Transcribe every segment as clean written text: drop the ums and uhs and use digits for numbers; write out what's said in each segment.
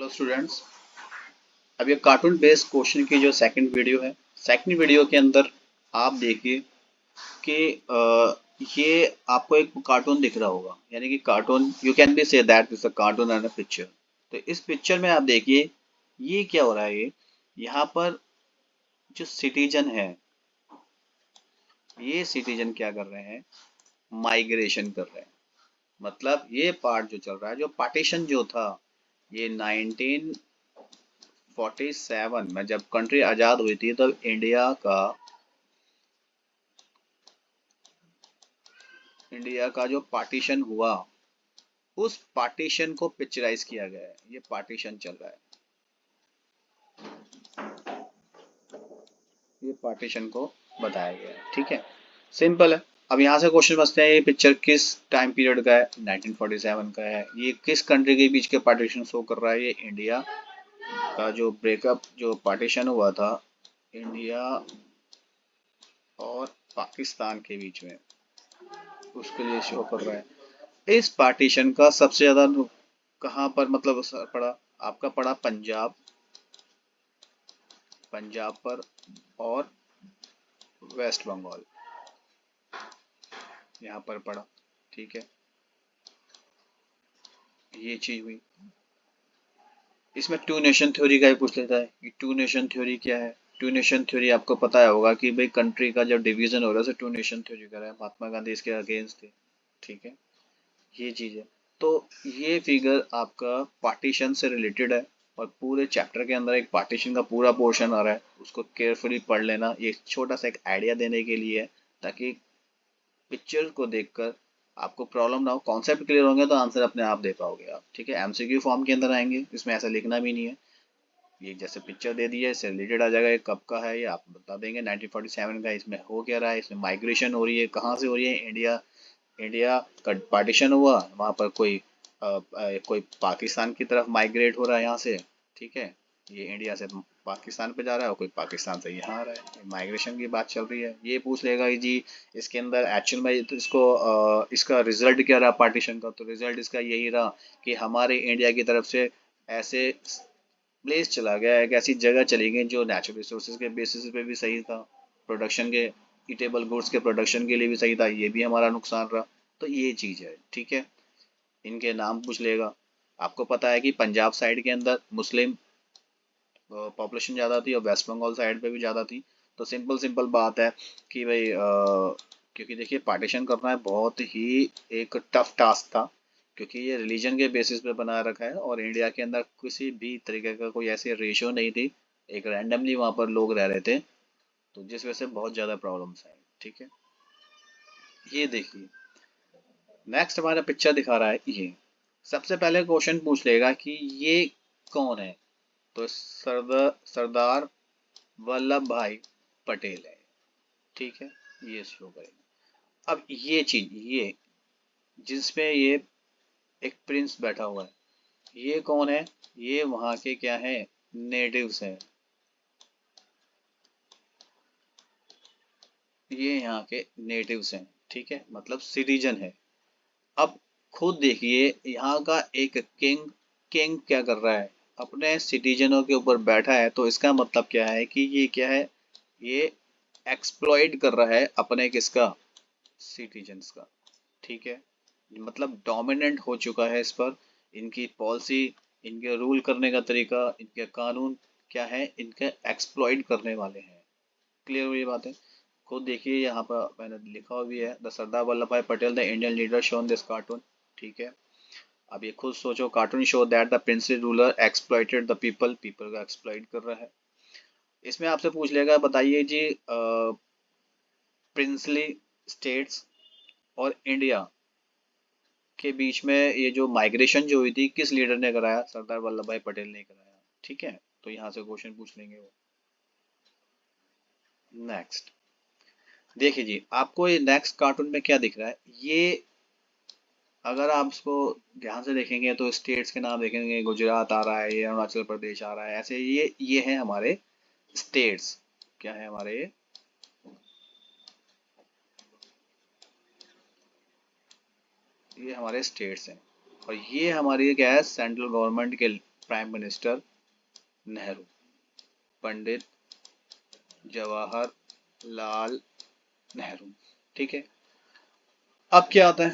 Hello students. अब ये cartoon based question की जो सेकंड वीडियो है, सेकंड वीडियो के अंदर आप देखिए कि ये आपको एक कार्टून दिख रहा होगा, यानी कि cartoon you can be say that is a cartoon and a picture. तो इस पिक्चर में आप देखिए ये क्या हो रहा है। ये यहाँ पर जो सिटीजन है, ये सिटीजन क्या कर रहे हैं, माइग्रेशन कर रहे हैं। मतलब ये पार्ट जो चल रहा है, जो पार्टीशन जो था, ये 1947 में जब कंट्री आजाद हुई थी तब इंडिया का जो पार्टीशन हुआ, उस पार्टीशन को पिक्चराइज किया गया है। ये पार्टीशन चल रहा है, ये पार्टीशन को बताया गया है। ठीक है, सिंपल है। अब यहाँ से क्वेश्चन बचते हैं, ये पिक्चर किस टाइम पीरियड का है, 1947 का है। ये किस कंट्री के बीच के पार्टीशन शो कर रहा है, ये इंडिया का जो ब्रेकअप, जो पार्टीशन हुआ था इंडिया और पाकिस्तान के बीच में, उसके लिए शो कर रहा है। इस पार्टीशन का सबसे ज्यादा कहाँ पर मतलब असर पड़ा, आपका पड़ा पंजाब, पंजाब पर, और वेस्ट बंगाल यहाँ पर पड़ा। ठीक है, ये चीज हुई। इसमें टू नेशन थ्योरी का ही पूछ लेता है कि टू नेशन थ्योरी क्या है। टू नेशन थ्योरी आपको पता होगा कि भाई कंट्री का जब डिवीजन हो रहा है तो टू नेशन थ्योरी कर रहा है, महात्मा गांधी इसके अगेंस्ट थे। ठीक है, ये चीज है। तो ये फिगर आपका पार्टीशन से रिलेटेड है, और पूरे चैप्टर के अंदर एक पार्टीशन का पूरा पोर्शन आ रहा है, उसको केयरफुली पढ़ लेना। ये छोटा सा एक आइडिया देने के लिए है, ताकि पिक्चर को देखकर आपको प्रॉब्लम ना हो। कॉन्सेप्ट क्लियर होंगे तो आंसर अपने आप दे पाओगे आप। ठीक है, एमसीक्यू फॉर्म के अंदर आएंगे, इसमें ऐसा लिखना भी नहीं है। ये जैसे पिक्चर दे दी है, इससे रिलेटेड आ जाएगा, ये कब का है ये आप बता देंगे, 1947 का। इसमें हो क्या रहा है, इसमें माइग्रेशन हो रही है, कहाँ से हो रही है, इंडिया, इंडिया का पार्टीशन हुआ, वहाँ पर कोई पाकिस्तान की तरफ माइग्रेट हो रहा है यहाँ से। ठीक है, ये इंडिया से पाकिस्तान पे जा रहा है, और कोई पाकिस्तान से यहाँ आ रहा है, माइग्रेशन की बात चल रही है। ये पूछ लेगा कि जी इसके अंदर एक्चुअल में तो इसको इसका रिजल्ट क्या रहा पार्टीशन का। तो रिजल्ट इसका यही रहा कि हमारे इंडिया की तरफ से ऐसे प्लेस चला गया, एक ऐसी जगह चली गई जो नेचुरल रिसोर्सेज के बेसिस पे भी सही था, प्रोडक्शन के, ईटेबल गुड्स के प्रोडक्शन के लिए भी सही था, ये भी हमारा नुकसान रहा। तो ये चीज़ है। ठीक है, इनके नाम पूछ लेगा। आपको पता है कि पंजाब साइड के अंदर मुस्लिम पॉपुलेशन ज़्यादा थी, और वेस्ट बंगाल साइड पे भी ज़्यादा थी। तो सिंपल सिंपल बात है कि भाई क्योंकि देखिए पार्टीशन करना है बहुत ही एक टफ टास्क था, क्योंकि ये रिलीजन के बेसिस पे बना रखा है, और इंडिया के अंदर किसी भी तरीके का कोई ऐसी रेशियो नहीं थी, एक रैंडमली वहाँ पर लोग रह रहे थे, तो जिस वजह से बहुत ज़्यादा प्रॉब्लम्स आई। ठीक है, ये देखिए नेक्स्ट हमारा पिक्चर दिखा रहा है। ये सबसे पहले क्वेश्चन पूछ लेगा कि ये कौन है। तो सरदार वल्लभ भाई पटेल है। ठीक है, ये शो करेगा। अब ये चीज, ये जिसपे ये एक प्रिंस बैठा हुआ है, ये कौन है, ये वहां के क्या है, नेटिव्स हैं। ये यहाँ के नेटिव्स हैं। ठीक है, मतलब सिटीजन है। अब खुद देखिए यहाँ का एक किंग, किंग क्या कर रहा है, अपने सिटीजनों के ऊपर बैठा है। तो इसका मतलब क्या है कि ये क्या है, ये एक्सप्लॉइट कर रहा है अपने किसका, सिटीजन्स का। ठीक है, मतलब डोमिनेंट हो चुका है इस पर। इनकी पॉलिसी, इनके रूल करने का तरीका, इनके कानून क्या है, इनके एक्सप्लॉइट करने वाले हैं। क्लियर हुई ये बातें। खुद देखिए यहाँ पर मैंने लिखा हुआ भी है, द सरदार वल्लभ भाई Patel the Indian leader shown this cartoon. ठीक है, अब ये खुद सोचो, cartoon show that the princely ruler exploited the people, people का एक्सप्लॉइट कर रहा है। इसमें आपसे पूछ लेगा, बताइए जी प्रिंसली स्टेट्स और इंडिया के बीच में ये जो माइग्रेशन जो हुई थी, किस लीडर ने कराया, सरदार वल्लभ भाई पटेल ने कराया। ठीक है, तो यहाँ से क्वेश्चन पूछ लेंगे वो। नेक्स्ट देखिए जी, आपको ये नेक्स्ट कार्टून में क्या दिख रहा है, ये अगर आप इसको ध्यान से देखेंगे तो स्टेट्स के नाम देखेंगे, गुजरात आ रहा है, ये अरुणाचल प्रदेश आ रहा है, ऐसे ये है हमारे स्टेट्स। क्या है हमारे, ये हमारे स्टेट्स हैं, और ये हमारी क्या है, सेंट्रल गवर्नमेंट के प्राइम मिनिस्टर नेहरू, पंडित जवाहरलाल नेहरू। ठीक है, अब क्या आता है,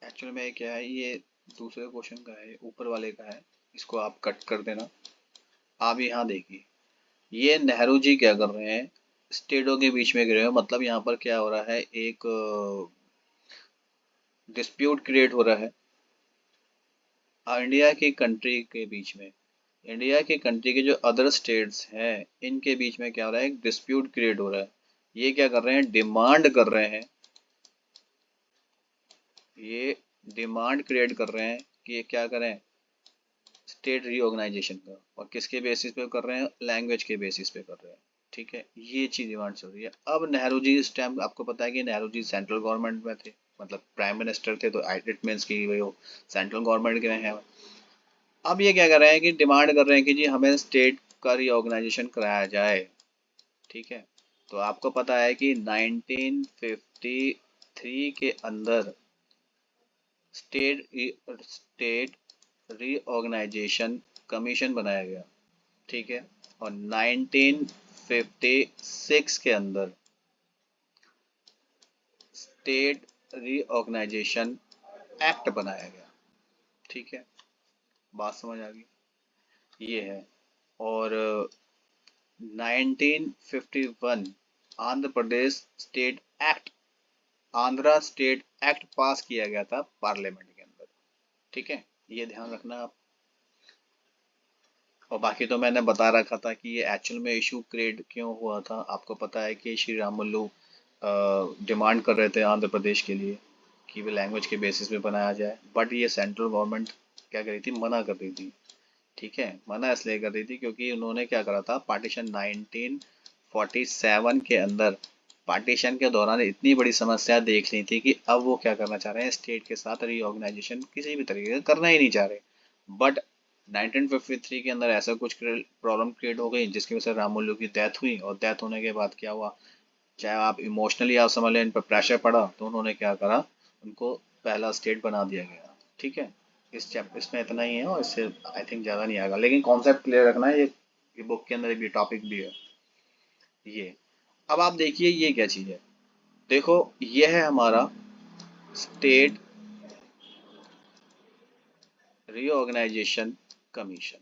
एक्चुअल में क्या है, ये दूसरे क्वेश्चन का है, ऊपर वाले का है, इसको आप कट कर देना। आप यहाँ देखिए, ये नेहरू जी क्या कर रहे हैं, स्टेटों के बीच में गिरे हुए हैं, मतलब यहाँ पर क्या हो रहा है, एक डिस्प्यूट क्रिएट हो रहा है इंडिया की कंट्री के बीच में। इंडिया की कंट्री के जो अदर स्टेट्स हैं, इनके बीच में क्या हो रहा है, एक डिस्प्यूट क्रिएट हो रहा है। ये क्या कर रहे हैं, डिमांड कर रहे हैं, ये डिमांड क्रिएट कर रहे हैं कि ये क्या करें, स्टेट रीऑर्गेनाइजेशन का। और किसके बेसिस पे कर रहे हैं, लैंग्वेज के बेसिस पे कर रहे हैं। ठीक है, ये चीज डिमांड चल रही है। अब नेहरू जी इस टाइम आपको पता है कि नेहरू जी सेंट्रल गवर्नमेंट में थे, मतलब प्राइम मिनिस्टर थे, तो इट मीन्स की वो सेंट्रल गवर्नमेंट के हैं। अब ये क्या कर रहे हैं कि डिमांड कर रहे हैं कि जी हमें स्टेट का रीऑर्गेनाइजेशन कराया जाए। ठीक है, तो आपको पता है कि 1953 के अंदर स्टेट रीऑर्गेनाइजेशन कमीशन बनाया गया। ठीक है, और 1956 के अंदर स्टेट रीऑर्गेनाइजेशन एक्ट बनाया गया। ठीक है, बात समझ आ गई, ये है। और 1951 Andhra Pradesh state act, Andhra state act pass किया गया था पार्लियामेंट के अंदर। ठीक है, ये ध्यान रखना आप। और बाकी तो मैंने बता रखा था कि ये एक्चुअल में इशू क्रिएट क्यों हुआ था। आपको पता है कि श्री रामुलु डिमांड कर रहे थे आंध्र प्रदेश के लिए कि वे लैंग्वेज के बेसिस पे बनाया जाए, बट ये सेंट्रल गवर्नमेंट क्या कर रही थी, मना कर रही थी। ठीक है, मना इसलिए कर रही थी क्योंकि उन्होंने क्या करा था, पार्टीशन 1947 के अंदर, पार्टीशन के दौरान इतनी बड़ी समस्या देख ली थी कि अब वो क्या करना चाह रहे हैं, स्टेट के साथ रीऑर्गेनाइजेशन किसी भी तरीके का करना ही नहीं चाह रहे। बट 1953 के अंदर ऐसा कुछ प्रॉब्लम क्रिएट हो गई जिसकी वजह से रामुलु की डेथ हुई, और डेथ होने के बाद क्या हुआ, चाहे आप इमोशनली आप समझ लें, इन पर प्रेशर पड़ा, तो उन्होंने क्या करा, उनको पहला स्टेट बना दिया गया। ठीक है, इस चैप्टर इसमें इतना ही है, और इससे आई थिंक ज़्यादा नहीं आएगा, लेकिन कॉन्सेप्ट क्लियर रखना है, ये बुक के अंदर भी टॉपिक भी है ये। अब आप देखिए ये क्या चीज़ है, देखो ये है हमारा स्टेट रीऑर्गेनाइजेशन कमीशन,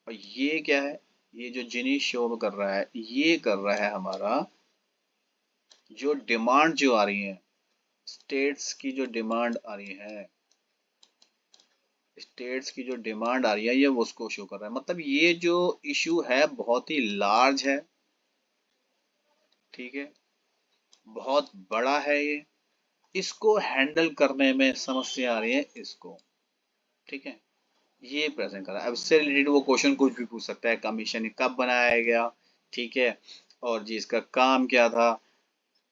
और ये क्या है, ये जो जिनी शो कर रहा है, ये कर रहा है हमारा जो डिमांड जो आ रही है, स्टेट्स की जो डिमांड आ रही है, स्टेट्स की जो डिमांड आ रही है, ये उसको शो कर रहा है। मतलब ये जो इशू है बहुत ही लार्ज है। ठीक है, बहुत बड़ा है ये, इसको हैंडल करने में समस्या आ रही है इसको। ठीक है, ये प्रेजेंट कर रहा है। अब इससे रिलेटेड वो क्वेश्चन कुछ भी पूछ सकता है, कमीशन कब बनाया गया, ठीक है, और जी इसका काम क्या था,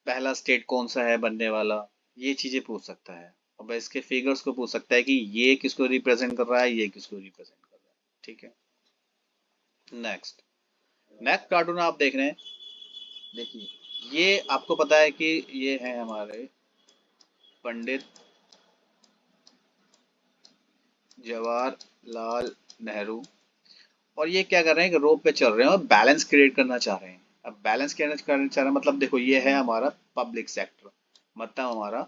पहला स्टेट कौन सा है बनने वाला, ये चीजें पूछ सकता है। अब इसके फिगर्स को पूछ सकता है कि ये किसको रिप्रेजेंट कर रहा है, ये किसको रिप्रेजेंट कर रहा है। ठीक है, नेक्स्ट नेक्स्ट कार्टून आप देख रहे हैं, देखिए ये आपको पता है कि ये है हमारे पंडित जवाहरलाल नेहरू, और ये क्या कर रहे हैं कि रोप पे चल रहे हैं और बैलेंस क्रिएट करना चाह रहे हैं। अब बैलेंस करना चाह रहे हैं मतलब देखो ये है हमारा पब्लिक सेक्टर, मतलब हमारा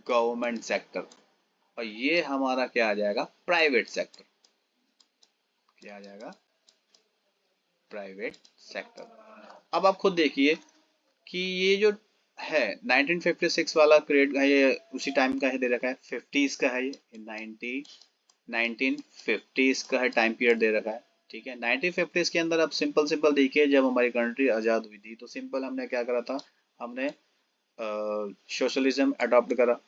गवर्नमेंट सेक्टर, और ये हमारा क्या आ जाएगा, प्राइवेट सेक्टर। क्या आ जाएगा, प्राइवेट सेक्टर। अब आप खुद देखिए कि ये जो है 1956 वाला क्रिएट है, ये उसी टाइम का है, दे रखा है 50s का है, ये 1950s का है टाइम पीरियड दे रखा है। ठीक है, 1950s के अंदर आप सिंपल सिंपल देखिए, जब हमारी कंट्री आज़ाद हुई थी तो सिंपल हमने क्या करा था, हमने सोशलिज्म अडॉप्ट करा।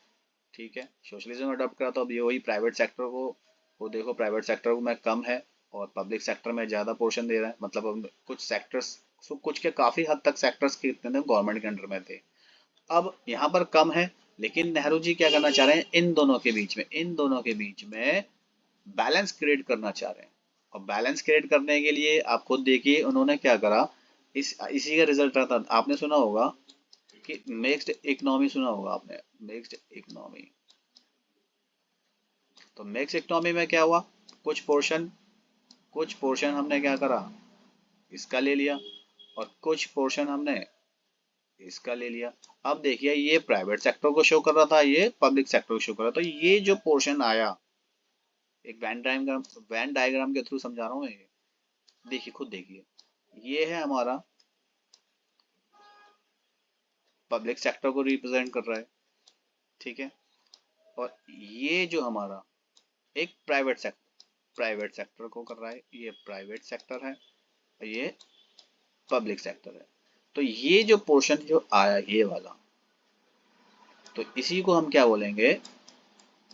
ठीक है, सोशलिज्म अडॉप्ट करा, तो अब ये वही प्राइवेट सेक्टर को, वो देखो प्राइवेट सेक्टर में कम है और पब्लिक सेक्टर में ज़्यादा पोर्शन दे रहा है। मतलब अब कुछ सेक्टर्स, कुछ के काफ़ी हद तक सेक्टर्स कितने थे, गवर्नमेंट के अंडर में थे। अब यहाँ पर कम है लेकिन नेहरू जी क्या करना चाह रहे हैं, इन दोनों के बीच में बैलेंस क्रिएट करना चाह रहे हैं। और बैलेंस क्रिएट करने के लिए आप खुद देखिए उन्होंने क्या करा, इसी का रिजल्ट रहा था। आपने सुना होगा कि मिक्स्ड इकोनॉमी, सुना होगा आपने मिक्स्ड इकोनॉमी। तो मिक्स्ड इकोनॉमी में क्या हुआ, कुछ पोर्शन हमने क्या करा, इसका ले लिया, और कुछ पोर्शन हमने इसका ले लिया। अब देखिए ये प्राइवेट सेक्टर को शो कर रहा था, ये पब्लिक सेक्टर को शो कर रहा था। तो ये जो पोर्शन आया, एक वैन डायग्राम के थ्रू समझा रहा हूँ मैं ये। देखिए खुद देखिए, ये है हमारा पब्लिक सेक्टर को रिप्रेजेंट कर रहा है, ठीक है। और ये जो हमारा एक प्राइवेट सेक्टर को कर रहा है, ये प्राइवेट सेक्टर है और ये पब्लिक सेक्टर है। तो ये जो पोर्शन जो आया ये वाला, तो इसी को हम क्या बोलेंगे,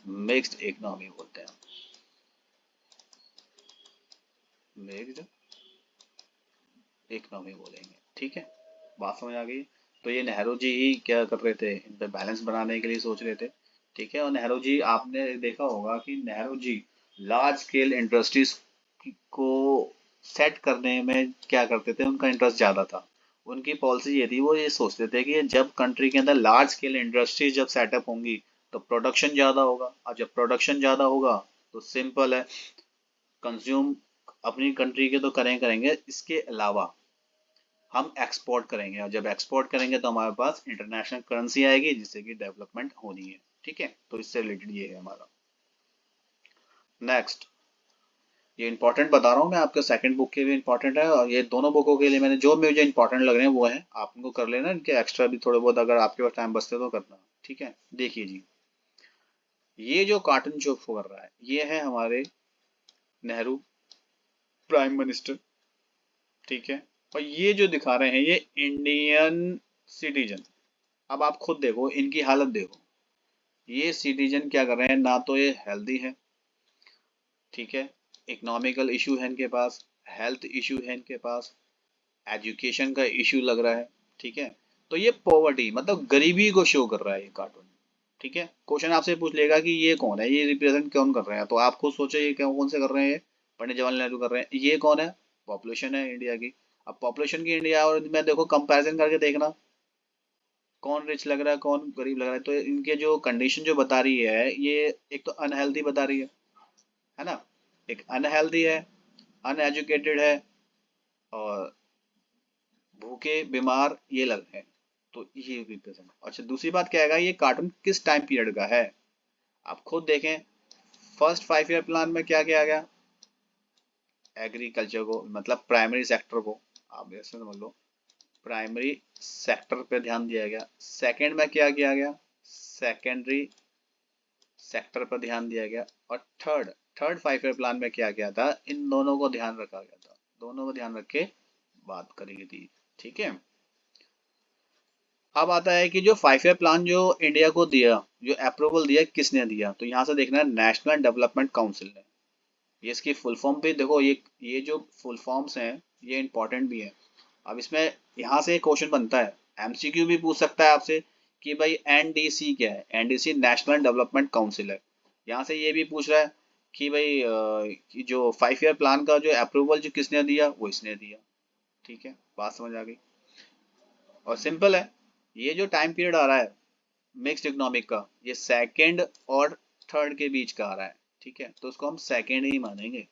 मिक्स्ड इकोनॉमी बोलते हैं। मिक्स्ड इकोनॉमी बोलेंगे, ठीक है। बात समझ आ गई। तो ये नेहरू जी ही क्या कर रहे थे, इन पे बैलेंस बनाने के लिए सोच रहे थे, ठीक है। और नेहरू जी, आपने देखा होगा कि Nehru ji large scale industries को सेट करने में क्या करते थे, उनका इंटरेस्ट ज़्यादा था। उनकी पॉलिसी ये थी, वो ये सोचते थे कि जब कंट्री के अंदर लार्ज स्केल इंडस्ट्रीज जब सेटअप होंगी तो प्रोडक्शन ज़्यादा होगा, और जब प्रोडक्शन ज़्यादा होगा तो सिंपल है, कंज्यूम अपनी कंट्री के तो करेंगे, इसके अलावा हम एक्सपोर्ट करेंगे, और जब एक्सपोर्ट करेंगे तो हमारे पास इंटरनेशनल करेंसी आएगी, जिससे कि डेवलपमेंट होनी है, ठीक है। तो इससे रिलेटेड ये है हमारा। नेक्स्ट, ये इंपॉर्टेंट बता रहा हूँ मैं आपके, सेकंड बुक के भी इंपॉर्टेंट है, और ये दोनों बुकों के लिए मैंने जो मुझे इंपॉर्टेंट लग रहे हैं वो है, आप इनको कर लेना, इनके एक्स्ट्रा भी थोड़े बहुत अगर आपके पास टाइम बचते तो करना, ठीक है। देखिए जी, ये जो कार्टून शो कर रहा है ये है हमारे नेहरू प्राइम मिनिस्टर, ठीक है। और ये जो दिखा रहे हैं ये इंडियन सिटीजन। अब आप खुद देखो इनकी हालत देखो, ये सिटीजन क्या कर रहे हैं, ना तो ये हेल्दी है, ठीक है, इकोनॉमिकल इशू है इनके पास, हेल्थ इशू है इनके पास, एजुकेशन का इशू लग रहा है, ठीक है। तो ये पॉवर्टी मतलब गरीबी को शो कर रहा है ये कार्टून, ठीक है। क्वेश्चन आपसे पूछ लेगा कि ये कौन है, ये रिप्रेजेंट कौन कर रहे हैं, तो आप खुद सोचो ये कौन से कर रहे हैं, ये पंडित जवाहरलाल नेहरू कर रहे हैं। ये कौन है, पॉपुलेशन है इंडिया की। अब पॉपुलेशन की इंडिया और मैं देखो कंपैरिजन करके देखना, कौन रिच लग रहा है कौन गरीब लग रहा है। तो इनके जो कंडीशन जो बता रही है, ये एक तो अनहेल्दी बता रही है ना, एक अनहेल्दी है, अनएजुकेटेड है, और भूखे बीमार ये लग रहे हैं। तो ये रिप्रेजेंट। अच्छा दूसरी बात क्या है, ये कार्टून किस टाइम पीरियड का है, आप खुद देखें। फर्स्ट 5 ईयर प्लान में क्या किया गया, एग्रीकल्चर को मतलब प्राइमरी सेक्टर को, आप ऐसे समझ लो, प्राइमरी सेक्टर पे ध्यान दिया गया। सेकंड में क्या किया गया, सेकेंडरी सेक्टर पर ध्यान दिया गया। और थर्ड थर्ड 5 ईयर प्लान में क्या किया था, इन दोनों को ध्यान रखा गया था, दोनों को ध्यान रख के बात करी गई थी, ठीक है। अब आता है कि जो 5 ईयर प्लान जो इंडिया को दिया, जो अप्रूवल दिया किसने दिया, तो यहाँ से देखना है नेशनल डेवलपमेंट काउंसिल ने। ये इसकी फुल फॉर्म भी देखो, ये जो फुल फॉर्म्स हैं ये इंपॉर्टेंट भी है। अब इसमें यहाँ से एक क्वेश्चन बनता है, एमसीक्यू भी पूछ सकता है आपसे कि भाई एनडीसी क्या है, एनडीसी नेशनल डेवलपमेंट काउंसिल है। यहाँ से ये भी पूछ रहा है कि भाई कि जो 5 ईयर प्लान का जो अप्रूवल जो किसने दिया, वो इसने दिया, ठीक है। बात समझ आ गई। और सिंपल है, ये जो टाइम पीरियड आ रहा है मिक्स्ड इकोनॉमिक का, ये सेकंड और थर्ड के बीच का आ रहा है, ठीक है। तो उसको हम सेकंड ही मानेंगे,